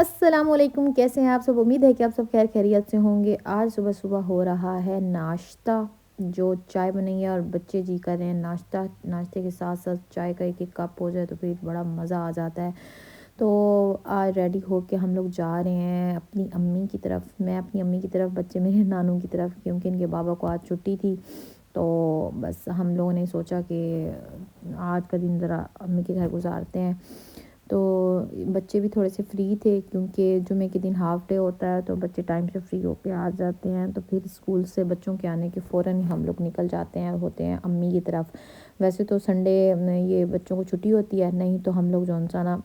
السلام علیکم، کیسے ہیں آپ سب؟ امید ہے کہ آپ سب خیر خیریت سے ہوں گے۔ آج صبح صبح ہو رہا ہے ناشتہ، جو چائے بنی ہے اور بچے جی کر رہے ہیں ناشتہ۔ ناشتے کے ساتھ ساتھ چائے کا ایک ایک کپ ہو جائے تو پھر بڑا مزہ آ جاتا ہے۔ تو آج ریڈی ہو کے ہم لوگ جا رہے ہیں اپنی امی کی طرف، میں اپنی امی کی طرف، بچے میرے نانوں کی طرف، کیونکہ ان کے بابا کو آج چھٹی تھی۔ تو بس ہم لوگوں نے سوچا کہ آج کا دن ذرا امی کے گھر گزارتے ہیں۔ تو بچے بھی تھوڑے سے فری تھے، کیونکہ جمعے کے دن ہاف ڈے ہوتا ہے تو بچے ٹائم سے فری ہو کے آ جاتے ہیں۔ تو پھر اسکول سے بچوں کے آنے کے فوراً ہی ہم لوگ نکل جاتے ہیں، ہوتے ہیں امی کی طرف۔ ویسے تو سنڈے یہ بچوں کو چھٹی ہوتی ہے، نہیں تو ہم لوگ جون سا نا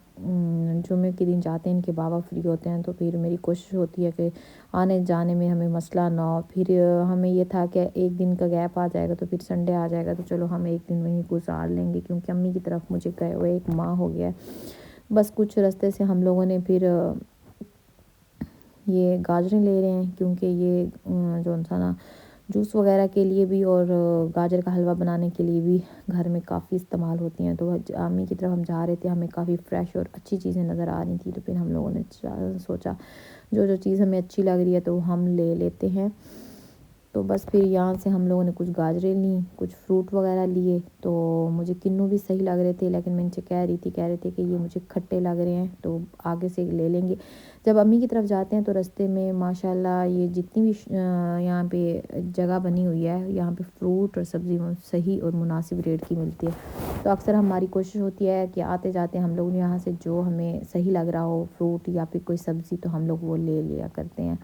جمعے کے دن جاتے ہیں، ان کے بابا فری ہوتے ہیں، تو پھر میری کوشش ہوتی ہے کہ آنے جانے میں ہمیں مسئلہ نہ ہو۔ پھر ہمیں یہ تھا کہ ایک دن کا گیپ آ جائے گا تو پھر سنڈے آ جائے گا تو چلو ہم ایک دن وہیں گزار لیں گے، کیونکہ امی کی طرف مجھے گئے ہوئے ایک ماہ ہو گیا ہے۔ بس کچھ راستے سے ہم لوگوں نے پھر یہ گاجریں لے رہے ہیں، کیونکہ یہ جو انسان جوس وغیرہ کے لیے بھی اور گاجر کا حلوہ بنانے کے لیے بھی گھر میں کافی استعمال ہوتی ہیں۔ تو امی کی طرف ہم جا رہے تھے، ہمیں کافی فریش اور اچھی چیزیں نظر آ رہی تھیں، تو پھر ہم لوگوں نے سوچا جو جو چیز ہمیں اچھی لگ رہی ہے تو ہم لے لیتے ہیں۔ تو بس پھر یہاں سے ہم لوگوں نے کچھ گاجریں لیں، کچھ فروٹ وغیرہ لیے۔ تو مجھے کنو بھی صحیح لگ رہے تھے، لیکن میں ان سے کہہ رہے تھے کہ یہ مجھے کھٹے لگ رہے ہیں تو آگے سے لے لیں گے۔ جب امی کی طرف جاتے ہیں تو راستے میں ماشاءاللہ یہ جتنی بھی یہاں پہ جگہ بنی ہوئی ہے، یہاں پہ فروٹ اور سبزی صحیح اور مناسب ریٹ کی ملتی ہے۔ تو اکثر ہماری کوشش ہوتی ہے کہ آتے جاتے ہم لوگ یہاں سے جو ہمیں صحیح لگ رہا ہو، فروٹ یا پھر کوئی سبزی، تو ہم لوگ وہ لے لیا کرتے ہیں۔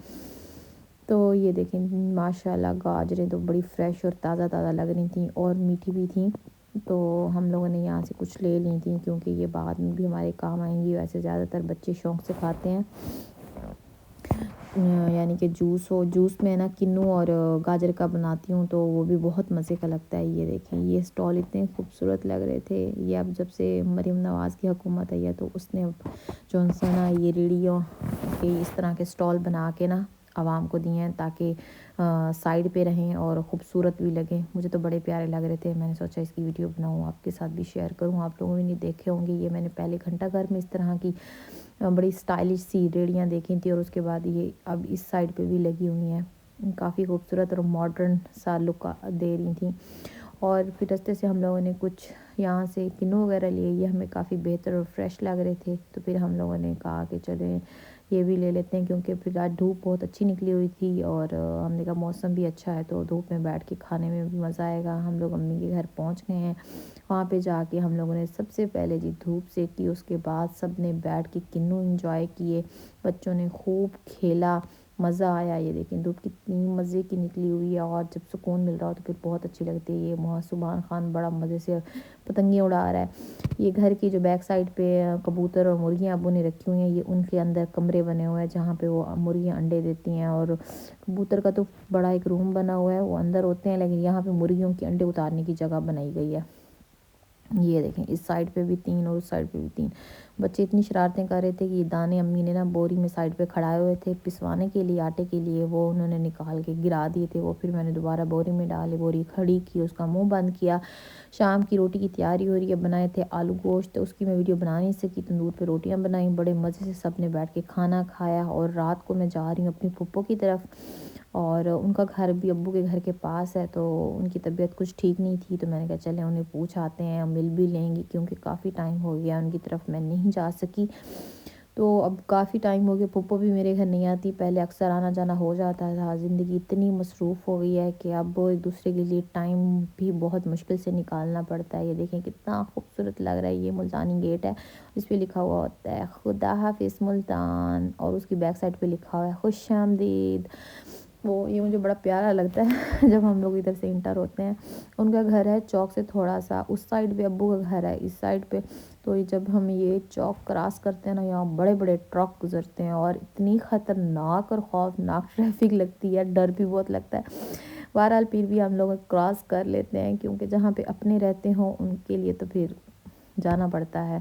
تو یہ دیکھیں ماشاءاللہ گاجریں تو بڑی فریش اور تازہ تازہ لگ رہی تھیں اور میٹھی بھی تھیں۔ تو ہم لوگوں نے یہاں سے کچھ لے لی تھیں، کیونکہ یہ بعد میں بھی ہمارے کام آئیں گی۔ ویسے زیادہ تر بچے شوق سے کھاتے ہیں، یعنی کہ جوس میں نا کنو اور گاجر کا بناتی ہوں تو وہ بھی بہت مزے کا لگتا ہے۔ یہ دیکھیں یہ اسٹال اتنے خوبصورت لگ رہے تھے۔ یہ اب جب سے مریم نواز کی حکومت آئی ہے تو اس نے جو نا یہ ریڑھیوں کے اس طرح کے اسٹال بنا کے نا عوام کو دیے ہیں، تاکہ سائڈ پہ رہیں اور خوبصورت بھی لگیں۔ مجھے تو بڑے پیارے لگ رہے تھے، میں نے سوچا اس کی ویڈیو بناؤں، آپ کے ساتھ بھی شیئر کروں۔ آپ لوگوں نے نہیں دیکھے ہوں گے، یہ میں نے پہلے گھنٹہ گھر میں اس طرح کی بڑی اسٹائلش سی ریڑیاں دیکھی تھی، اور اس کے بعد یہ اب اس سائڈ پہ بھی لگی ہوئی ہیں، کافی خوبصورت اور ماڈرن سا لک دے رہی تھیں۔ اور پھر راستے سے ہم لوگوں نے کچھ یہاں سے کنو وغیرہ لیے، یہ ہمیں کافی بہتر اور فریش لگ رہے تھے، تو پھر ہم لوگوں نے کہا کہ چلیں یہ بھی لے لیتے ہیں، کیونکہ پھر آج دھوپ بہت اچھی نکلی ہوئی تھی اور ہم نے کہا موسم بھی اچھا ہے تو دھوپ میں بیٹھ کے کھانے میں بھی مزہ آئے گا۔ ہم لوگ امی کے گھر پہنچ گئے ہیں، وہاں پہ جا کے ہم لوگوں نے سب سے پہلے دھوپ سیکی، اس کے بعد سب نے بیٹھ کے کنو انجوائے کیے، بچوں نے خوب کھیلا، مزہ آیا۔ یہ دیکھیں دھوپ کتنی مزے کی نکلی ہوئی ہے، اور جب سکون مل رہا ہو تو پھر بہت اچھی لگتی ہے۔ یہ سبحان خان بڑا مزے سے پتنگیں اڑا رہا ہے۔ یہ گھر کی جو بیک سائڈ پہ کبوتر اور مرغیاں ابو نے رکھی ہوئی ہیں، یہ ان کے اندر کمرے بنے ہوئے ہیں جہاں پہ وہ مرغیاں انڈے دیتی ہیں، اور کبوتر کا تو بڑا ایک روم بنا ہوا ہے، وہ اندر ہوتے ہیں، لیکن یہاں پہ مرغیوں کے انڈے اتارنے کی جگہ بنائی گئی ہے۔ یہ دیکھیں اس سائڈ پہ بھی 3 اور اس سائڈ پہ بھی 3۔ بچے اتنی شرارتیں کر رہے تھے کہ یہ دانے امی نے نا بوری میں سائڈ پہ کھڑائے ہوئے تھے پسوانے کے لیے، آٹے کے لیے، وہ انہوں نے نکال کے گرا دیے تھے، وہ پھر میں نے دوبارہ بوری میں ڈالے، بوری کھڑی کی، اس کا منہ بند کیا۔ شام کی روٹی کی تیاری ہو رہی ہے، بنائے تھے آلو گوشت، اس کی میں ویڈیو بنا نہیں سکی، تندور پہ روٹیاں بنائیں، بڑے مزے سے سب نے بیٹھ کے کھانا کھایا۔ اور رات کو میں جا رہی ہوں اپنی پھپھو کی طرف، اور ان کا گھر بھی ابو کے گھر کے پاس ہے، تو ان کی طبیعت کچھ ٹھیک نہیں تھی، تو میں نے کہا چلیں انہیں پوچھ آتے ہیں، مل بھی لیں گی، کیونکہ کافی ٹائم ہو گیا ان کی طرف میں نہیں جا سکی۔ تو اب کافی ٹائم ہو گیا، پھپھو بھی میرے گھر نہیں آتی، پہلے اکثر آنا جانا ہو جاتا تھا۔ زندگی اتنی مصروف ہو گئی ہے کہ اب ایک دوسرے کے لیے ٹائم بھی بہت مشکل سے نکالنا پڑتا ہے۔ یہ دیکھیں کتنا خوبصورت لگ رہا ہے، یہ ملتانی گیٹ ہے، اس پہ لکھا ہوا ہوتا ہے خدا حافظ ملتان، اور اس کی بیک سائڈ پہ لکھا ہوا ہے خوش آمدید۔ وہ یہ مجھے بڑا پیارا لگتا ہے جب ہم لوگ ادھر سے انٹر ہوتے ہیں۔ ان کا گھر ہے چوک سے تھوڑا سا اس سائڈ پہ، ابو کا گھر ہے اس سائڈ پہ، تو جب ہم یہ چوک کراس کرتے ہیں نا، یہاں بڑے بڑے ٹرک گزرتے ہیں اور اتنی خطرناک اور خوفناک ٹریفک لگتی ہے، ڈر بھی بہت لگتا ہے۔ بہرحال پھر بھی ہم لوگ کراس کر لیتے ہیں، کیونکہ جہاں پہ اپنے رہتے ہوں ان کے لیے تو پھر جانا پڑتا ہے۔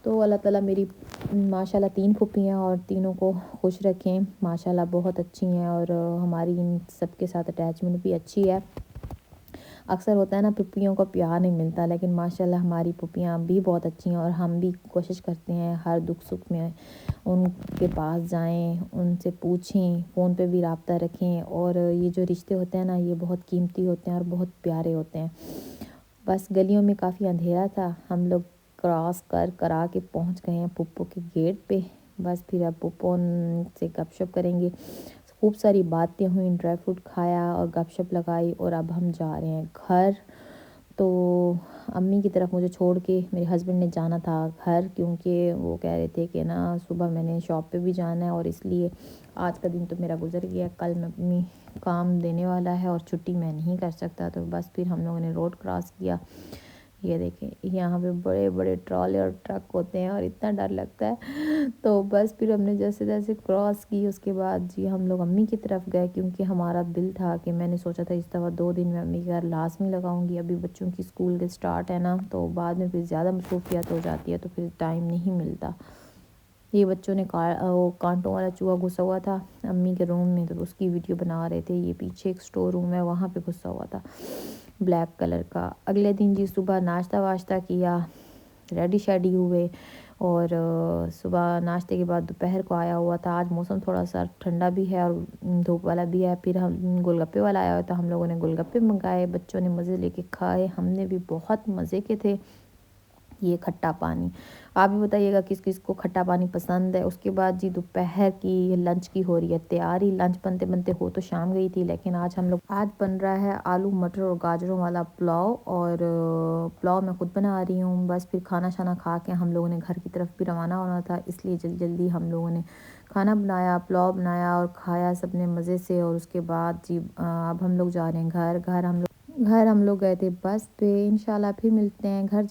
تو اللہ تعالیٰ میری ماشاءاللہ 3 پھوپھی ہیں اور تینوں کو خوش رکھیں، ماشاءاللہ بہت اچھی ہیں، اور ہماری ان سب کے ساتھ اٹیچمنٹ بھی اچھی ہے۔ اکثر ہوتا ہے نا پھپھیوں کو پیار نہیں ملتا، لیکن ماشاءاللہ ہماری پھپھیاں بھی بہت اچھی ہیں، اور ہم بھی کوشش کرتے ہیں ہر دکھ سکھ میں ان کے پاس جائیں، ان سے پوچھیں، فون پہ بھی رابطہ رکھیں، اور یہ جو رشتے ہوتے ہیں نا یہ بہت قیمتی ہوتے ہیں اور بہت پیارے ہوتے ہیں۔ بس گلیوں میں کافی اندھیرا تھا، ہم لوگ کراس کرا کے پہنچ گئے ہیں پھپھو کے گیٹ پہ۔ بس پھر اب پھپھو سے گپ شپ کریں گے، خوب ساری باتیں ہوئیں، ڈرائی فروٹ کھایا اور گپ شپ لگائی، اور اب ہم جا رہے ہیں گھر۔ تو امی کی طرف مجھے چھوڑ کے میرے ہسبینڈ نے جانا تھا گھر، کیونکہ وہ کہہ رہے تھے کہ نا صبح میں نے شاپ پہ بھی جانا ہے، اور اس لیے آج کا دن تو میرا گزر گیا، کل میں اپنی کام دینے والا ہے اور چھٹی میں نہیں کر سکتا۔ تو بس پھر ہم لوگوں نے روڈ کراس کیا۔ یہ دیکھیں یہاں پہ بڑے بڑے ٹرالے اور ٹرک ہوتے ہیں اور اتنا ڈر لگتا ہے۔ تو بس پھر ہم نے جیسے جیسے کراس کی اس کے بعد جی ہم لوگ امی کی طرف گئے، کیونکہ ہمارا دل تھا کہ میں نے سوچا تھا اس دفعہ 2 دن میں امی کے گھر لازمی لگاؤں گی، ابھی بچوں کی اسکول کے سٹارٹ ہے نا، تو بعد میں پھر زیادہ مصروفیت ہو جاتی ہے تو پھر ٹائم نہیں ملتا۔ یہ بچوں نے وہ کانٹوں والا چوہا گھسا ہوا تھا امی کے روم میں، تو اس کی ویڈیو بنا رہے تھے۔ یہ پیچھے ایک اسٹور روم ہے وہاں پہ گھسا ہوا تھا بلیک کلر کا۔ اگلے دن جی صبح ناشتہ واشتہ کیا، ریڈی شیڈی ہوئے، اور صبح ناشتے کے بعد دوپہر کو آیا ہوا تھا۔ آج موسم تھوڑا سا ٹھنڈا بھی ہے اور دھوپ والا بھی ہے، پھر ہم گول گپے والا آیا ہوا تھا، ہم لوگوں نے گول گپے منگائے، بچوں نے مزے لے کے کھائے، ہم نے بھی بہت مزے کے تھے۔ یہ کھٹا پانی، آپ بھی بتائیے گا کس کس کو کھٹا پانی پسند ہے۔ اس کے بعد جی دوپہر کی لنچ کی ہو رہی ہے تیاری، لنچ بنتے بنتے ہو تو شام گئی تھی، لیکن آج بن رہا ہے آلو مٹر اور گاجروں والا پلاؤ، اور پلاؤ میں خود بنا رہی ہوں۔ بس پھر کھانا شانا کھا کے ہم لوگوں نے گھر کی طرف بھی روانہ ہونا تھا، اس لیے جلدی جلدی ہم لوگوں نے کھانا بنایا، پلاؤ بنایا اور کھایا سب نے مزے سے۔ اور اس کے بعد جی اب ہم لوگ جا رہے ہیں گھر ہم لوگ گئے تھے بس پہ۔ انشاءاللہ پھر ملتے ہیں گھر